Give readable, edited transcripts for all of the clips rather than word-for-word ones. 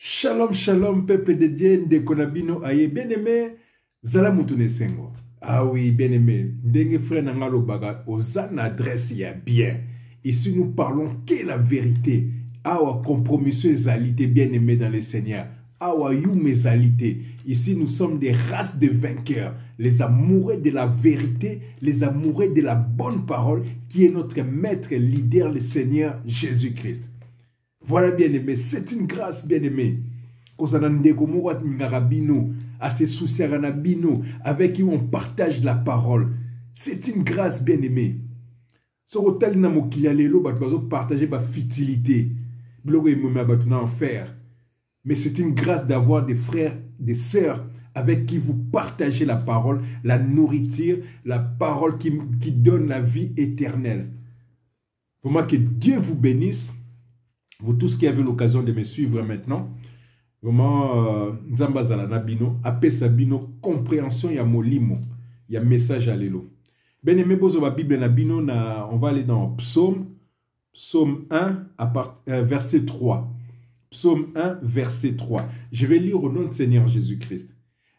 Shalom, shalom, peuple de Dieu, Ndekonabino aye, bien-aimé, Zala Moutoune Sengo. Ah oui, bien-aimé, Ndenge frère Nangalo Baga, Ozan adresse ya bien. Ici, nous parlons que la vérité. Awa compromission ezalité, bien-aimé dans le Seigneur. Awa youm ezalité. Ici, nous sommes des races de vainqueurs. Les amoureux de la vérité, les amoureux de la bonne parole, qui est notre maître leader, le Seigneur Jésus-Christ. Voilà, bien-aimé, c'est une grâce, bien-aimé. Avec qui on partage la parole. C'est une grâce, bien-aimé. Partager ma futilité. Mais c'est une grâce d'avoir des frères, des sœurs avec qui vous partagez la parole, la nourriture, la parole qui donne la vie éternelle. Pour moi, que Dieu vous bénisse. Vous tous qui avez l'occasion de me suivre maintenant, vraiment, Nzambazala Nabino, Apesa Bino, compréhension, il y a molimo, il y a message à l'élo. Ben aimé, bozo la Bible Nabino, on va aller dans Psaume 1, verset 3. Psaume 1, verset 3. Je vais lire au nom du Seigneur Jésus-Christ.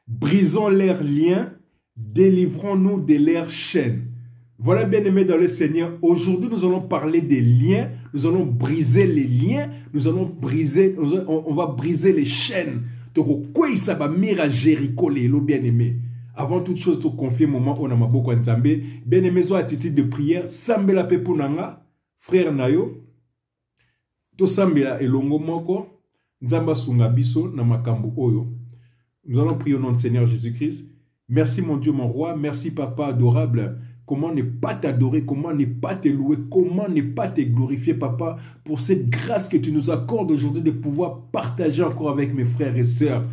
Brisons leurs liens, délivrons-nous de leurs chaînes. Voilà, bien-aimés dans le Seigneur, aujourd'hui nous allons parler des liens, nous allons briser les liens, nous allons briser, on va briser les chaînes. Donc, quoi ça va mira Jéricho, les bien-aimés. Avant toute chose, tu confies moment on a ma beaucoup Nzambe. Bien-aimés, so attitude de prière, sambela pepunanga, frère Nayo, to sambela elongo moko, Nzamba sunga biso na makambu oyo. Nous allons prier au nom du Seigneur Jésus-Christ. Merci mon Dieu, mon roi, merci papa adorable. Comment ne pas t'adorer, comment ne pas te louer, comment ne pas te glorifier, papa, pour cette grâce que tu nous accordes aujourd'hui de pouvoir partager encore avec mes frères et sœurs.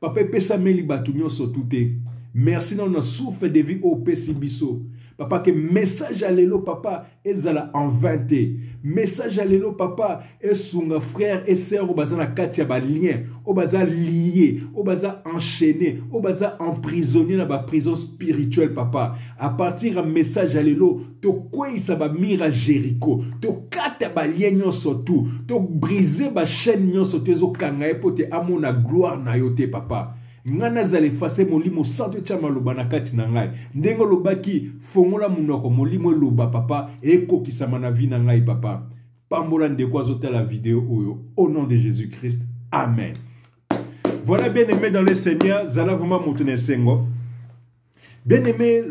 Papa, pesameli batunyo sotute. Merci dans notre souffle de vie au Pesibiso. Papa, que message à l'élo, papa, ezala inventé. Message à l'élo, papa, et son frère et sœur, au bazar katia ba lien, au bazar lié, au bazar enchaîné, au bazar emprisonné dans la prison spirituelle, papa. À partir d'un message à l'élo, to quoi ça va mira Jéricho, to kata ba lien nyon surtout, to briser ba chaîne nyon surtout, zo kangaye pote amona gloire na yote, papa. Ngana zale fase molimo santo chama loba na kati na ngai ndengo lobaki fongola munoko molimo loba papa eko kisama na vi na ngai papa pambola ndeko azota la vidéo oyo au nom de Jésus-Christ amen. Voilà, bien aimé dans le Seigneur, zala vraiment montene sengo. Bien aimé,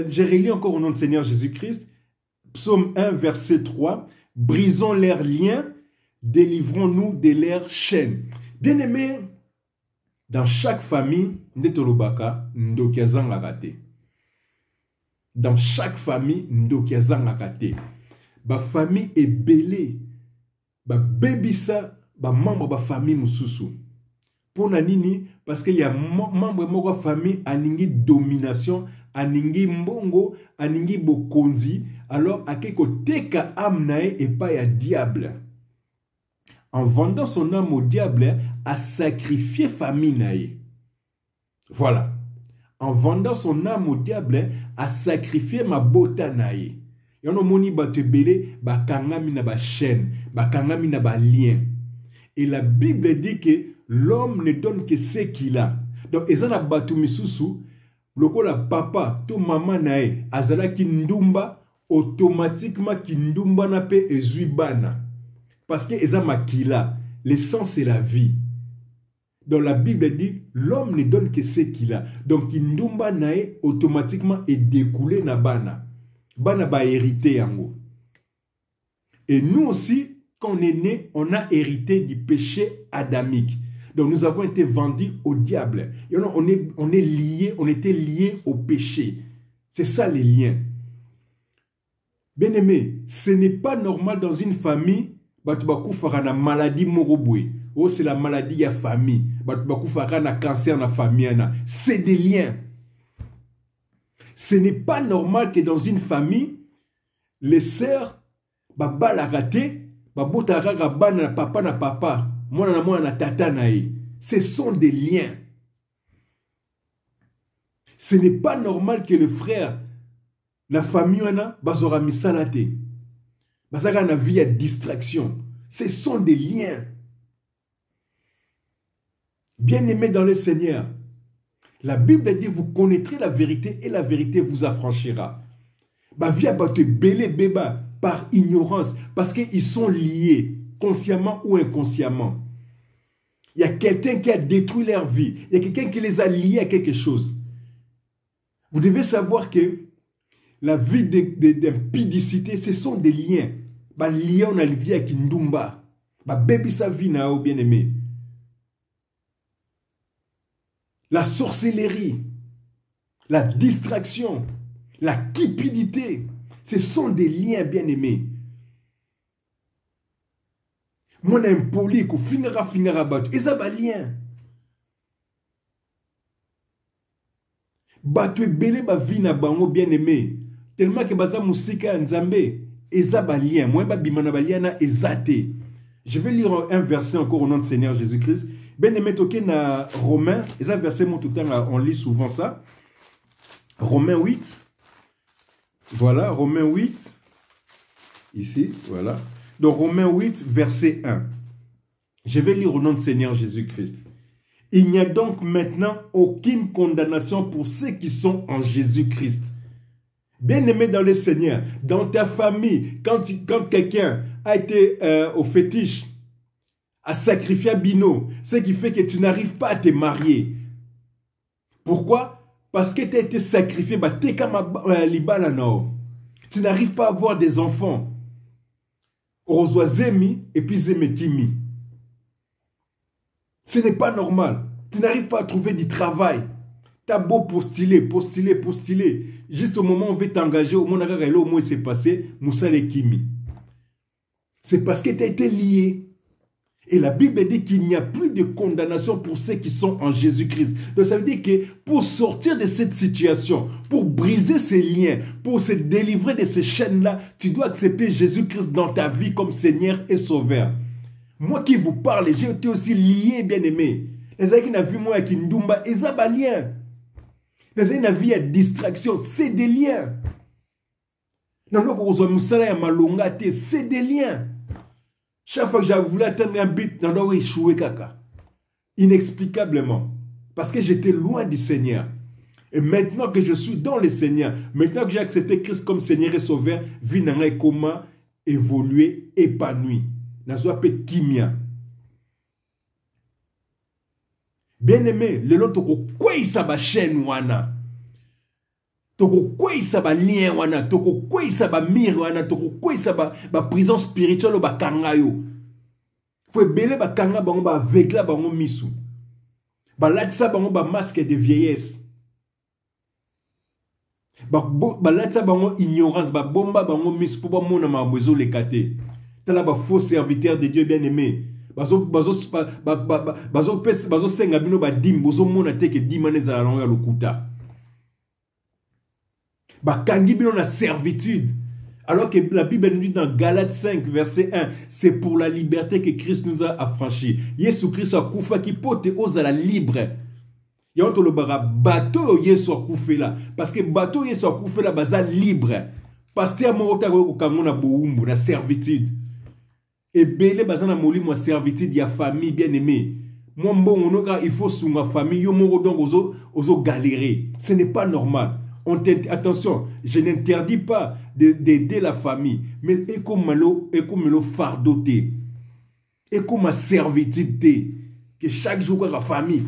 je relis encore au nom du Seigneur Jésus-Christ, Psaume 1 verset 3, brisons leurs liens, délivrons-nous de leurs chaînes. Bien aimé, dans chaque famille, dans chaque famille, ba famille est belée, ba bébisa, ba membre ba famille mususu. Pour nini, parce qu'il y a membre de la famille aningi domination, aningi mbongo, aningi bokonzi, alors à quelque teka amnae et pas ya diable. En vendant son âme au diable, a sacrifié famille nae. Voilà. En vendant son âme au diable, a sacrifié ma bota nae. Yono moni batebele, bakangami na ba chaîne, bakangami na ba lien. Et la Bible dit que l'homme ne donne que ce qu'il a. Donc, ezana batu misusu, lokola papa, to maman nae, azala ki ndumba, automatiquement ki ndumba na pe ezuibana. Parce que l'essence c'est la vie. Donc la Bible dit, l'homme ne donne que ce qu'il a. Donc Kindumba nae automatiquement est découlé na bana. Bana ba hérité yango. Et nous aussi, quand on est né, on a hérité du péché adamique. Donc nous avons été vendus au diable. Et on est liés, on était liés au péché. C'est ça les liens. Bien aimé, ce n'est pas normal dans une famille. Batubaku fera na maladie moroboué. Oh, c'est la maladie ya famille. Batubaku fera na cancer na famille. C'est des liens. Ce n'est pas normal que dans une famille, les sœurs, baba la raté, babota raga bana na papa, mwana na tata nae. Ce sont des liens. Ce n'est pas normal que le frère, la famille, bazora misalate. Bazara na vie à distraction. Ce sont des liens. Bien-aimés dans le Seigneur, la Bible dit, vous connaîtrez la vérité et la vérité vous affranchira. Bah, via te belé béba par ignorance, parce qu'ils sont liés, consciemment ou inconsciemment. Il y a quelqu'un qui a détruit leur vie. Il y a quelqu'un qui les a liés à quelque chose. Vous devez savoir que la vie d'impudicité, ce sont des liens. Bah, liés on a vie avec Ndumba. Bah, baby sa vie na bien aimé. La sorcellerie, la distraction, la cupidité, ce sont des liens bien-aimés. Mon impoli, ko finira bato, et ça va lien. Bato e belé ba vina bango bien-aimé. Tellement que baza musika nzambe, et ça va lien. Moi ba bimana ba lien na ezate. Je vais lire un verset encore au nom de Seigneur Jésus-Christ. Bien-aimé toké na Romains, et ça verset mon tout le temps, on lit souvent ça. Romains 8. Voilà, Romains 8. Ici, voilà. Donc Romains 8, verset 1. Je vais lire au nom de Seigneur Jésus-Christ. Il n'y a donc maintenant aucune condamnation pour ceux qui sont en Jésus-Christ. Bien-aimé dans le Seigneur, dans ta famille, quand quelqu'un a été au fétiche, à sacrifier à Bino, ce qui fait que tu n'arrives pas à te marier. Pourquoi? Parce que tu as été sacrifié, tu n'arrives pas à avoir des enfants. Ozwa zemi et puis zemekimi. Ce n'est pas normal. Tu n'arrives pas à trouver du travail. Tu as beau postuler. Juste au moment où on veut t'engager, au moment où c'est passé, Moussa le Kimi. C'est parce que tu as été lié. Et la Bible dit qu'il n'y a plus de condamnation pour ceux qui sont en Jésus-Christ. Donc ça veut dire que pour sortir de cette situation, pour briser ces liens, pour se délivrer de ces chaînes-là, tu dois accepter Jésus-Christ dans ta vie comme Seigneur et Sauveur. Moi qui vous parle, j'ai été aussi lié, bien-aimé. Les gens qui n'ont vu moi avec Ndumba, ils ont des liens. Les gens qui n'ont vu à distraction, c'est des liens. C'est des liens. Chaque fois que j'avais voulu atteindre un but, je dois échouer kaka. Inexplicablement. Parce que j'étais loin du Seigneur. Et maintenant que je suis dans le Seigneur, maintenant que j'ai accepté Christ comme Seigneur et Sauveur, vie n'a comment évoluer, épanoui. N'a pas de kimia. Bien-aimé, le lot toko quoi ça va chaîne wana. Toko quoi ça va lien wana, toko quoi ça va mire wana, toko quoi ça va prison spirituelle ba kangayo. Pour belé ba kanga bango ba avegla bango misu. Ba latisa bango ba masque de vieillesse. Ba latisa bango ignorance, ba bomba bango misu pour ba mona ma bezo le kate. Tala ba faux serviteur de Dieu bien-aimé. Bazo senga bino ba dim bozo mona te ke dimane za longa lokuta. Bakangi bino na servitude. Alors que la Bible nous dit dans Galates 5, verset 1, c'est pour la liberté que Christ nous a affranchis. Yesu Christ a koufa qui pote osa la libre. Yanto le bara bateau Yesu a koufa là. Parce que bateau Yesu a koufa là, baza libre. Pasteur Morota ko kamona boumbu na servitude. Et belé baza na moli mo servitude ya famille bien-aimée. Moi bon il faut sous ma famille yo moro donc ozo galérer. Ce n'est pas normal. Attention, je n'interdis pas d'aider la famille, mais écoute-moi fardoté, écoute ma servitude, que chaque jour la famille,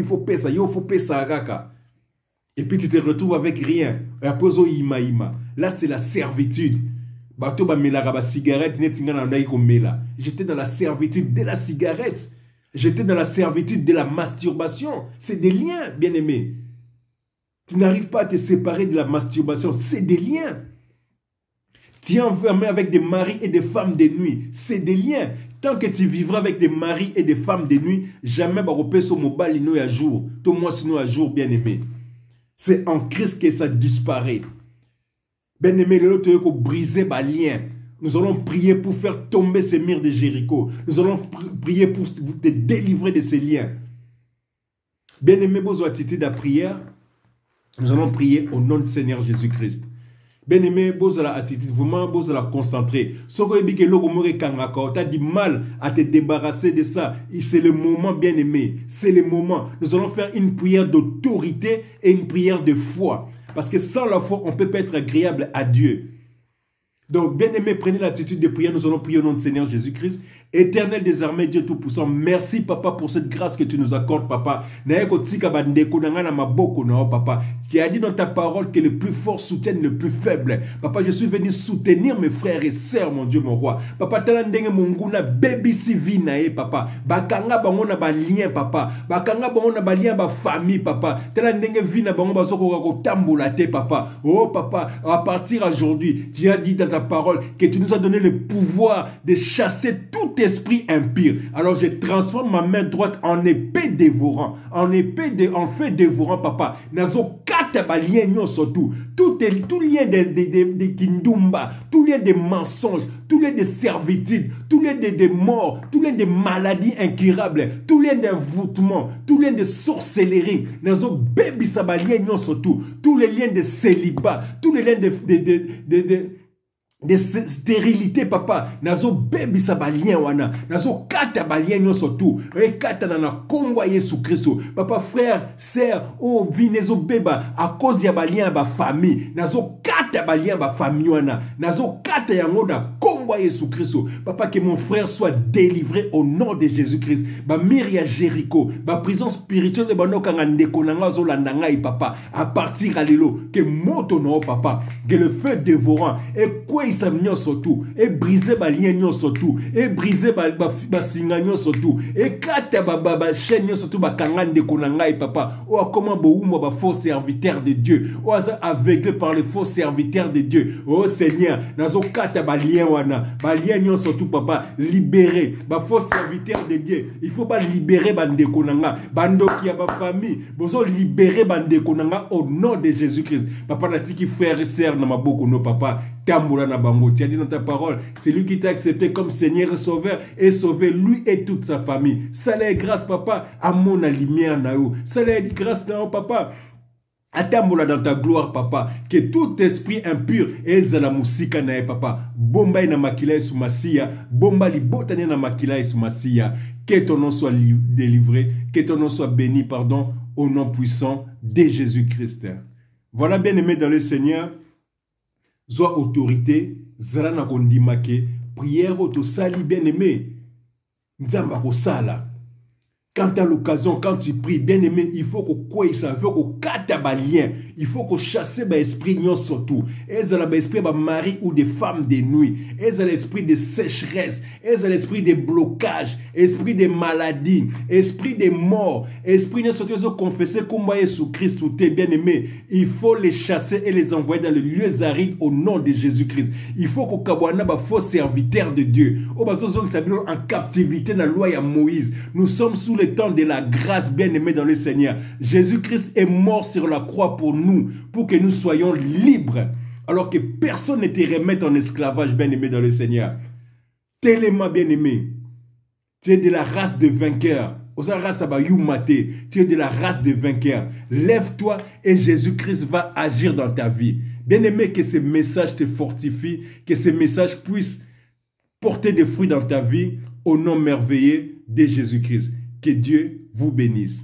faut payer ça, faut payer ça, et puis tu te retrouves avec rien, et après ima. Là c'est la servitude. J'étais dans la servitude de la cigarette, j'étais dans la servitude de la masturbation, c'est des liens, bien-aimés. Tu n'arrives pas à te séparer de la masturbation. C'est des liens. Tu es enfermé avec des maris et des femmes de nuit. C'est des liens. Tant que tu vivras avec des maris et des femmes de nuit, jamais tu ne sur mobile à jour. Tout moi sinon à jour, bien aimé. C'est en Christ que ça disparaît. Bien aimé, le l'autre est briser les liens. Nous allons prier pour faire tomber ces murs de Jéricho. Nous allons prier pour te délivrer de ces liens. Bien aimé, vos attitudes à prière. Nous allons prier au nom du Seigneur Jésus-Christ. Bien-aimé, vous la attitude, vraiment, vous la concentrer. Si vous avez du mal à te débarrasser de ça, c'est le moment, bien-aimé. C'est le moment. Nous allons faire une prière d'autorité et une prière de foi. Parce que sans la foi, on ne peut pas être agréable à Dieu. Donc, bien-aimé, prenez l'attitude de prière. Nous allons prier au nom de Seigneur Jésus-Christ. Éternel des armées, Dieu Tout-Puissant, merci, Papa, pour cette grâce que tu nous accordes, Papa. Papa. Tu as dit dans ta parole que le plus fort soutienne le plus faible. Papa, je suis venu soutenir mes frères et sœurs, mon Dieu, mon roi. Papa, talandenge monguna baby sivi nae, Papa. Bakanga bangona ba lien, Papa. Bakanga bangona ba lien ba famille, Papa. Talandenge vina bango bazoko ko tambola te, Papa. Oh, Papa, à partir d'aujourd'hui, tu as dit dans ta parole que tu nous as donné le pouvoir de chasser tout esprit impur. Alors je transforme ma main droite en épée dévorant, en feu dévorant, Papa. Nazo kata balien nyon surtout. Tout lien de kindumba, tout lien de mensonges, tout lien de servitude, tout lien de mort, tout lien de maladies incurables, tout lien d'envoûtement, tout lien de sorcellerie. Nazo baby sa balien nyon surtout. Tous les liens de célibat, tous les liens de stérilité, Papa. Nazo baby sa balien wana. Nazo kata balien nyon surtout. Et kata nana kongwa Yesu Christo. Papa, frère, sœur, oh, vi nezo beba. A cause ya balien ba famille. Nazo kata balien ba famille wana. Nazo kata yango na kongwa Yesu Christo. Papa, que mon frère soit délivré au nom de Jésus-Christ. Ba miria Jéricho. Ba prison spirituelle de bano kangande konanga zo landangai, Papa. À partir à l'élo. Que moto no, Papa. Que le feu dévorant. Et quoi surtout, et briser ba lien surtout, et briser ba singa surtout, et kata ba chaîne surtout ba kangande konangai, Papa. Oh, comment bouma ba faux serviteur de Dieu, oh, aveuglé par les faux serviteurs de Dieu. Oh Seigneur, nazo kata ba lien wana, ba lien surtout, Papa, libérer ba faux serviteurs de Dieu. Il faut pas libérer bande konanga, bando qui a ba famille, bozo libérer bande konanga au nom de Jésus-Christ. Papa natiki frère et sœur na maboko no, Papa. Tu as dit dans ta parole, c'est lui qui t'a accepté comme Seigneur et Sauveur et sauvé lui et toute sa famille. Ça l'est grâce, Papa, à mon lumière, Naou. Ça l'est grâce, Naou, Papa. Attends-moi dans ta gloire, Papa, que tout esprit impur est la musique, Papa. Bomba na makila sous Massia, bomba li botane na makila sous Massia. Que ton nom soit délivré, que ton nom soit béni, pardon, au nom puissant de Jésus-Christ. Voilà, bien-aimé dans le Seigneur. Soit autorité, zara kondimake, prière auto sali bien-aimé. Nzamba ko sala. Quand tu as l'occasion, quand tu pries, bien-aimé, il faut qu'on croie ça, il faut qu'on kata balien, il faut qu'on chasse l'esprit nyon surtout. Et ça l'esprit de mari ou de femme de nuit. Et ça l'esprit de sécheresse, et ça l'esprit de blocage, esprit de maladie, esprit de mort, esprit de surtout de confesser comme Jésus Christ ou t'es bien-aimé. Il faut les chasser et les envoyer dans les lieux arides au nom de Jésus-Christ. Il faut qu'on kabouana ba faux serviteur de Dieu. Au bateau en captivité dans la loi à Moïse. Nous sommes sous le temps de la grâce, bien-aimé dans le Seigneur. Jésus-Christ est mort sur la croix pour nous, pour que nous soyons libres, alors que personne ne te remette en esclavage, bien-aimé dans le Seigneur. Tellement bien-aimé, tu es de la race de vainqueurs. Tu es de la race de vainqueurs. Lève-toi et Jésus-Christ va agir dans ta vie. Bien-aimé, que ce message te fortifie, que ce message puisse porter des fruits dans ta vie, au nom merveilleux de Jésus-Christ. Que Dieu vous bénisse.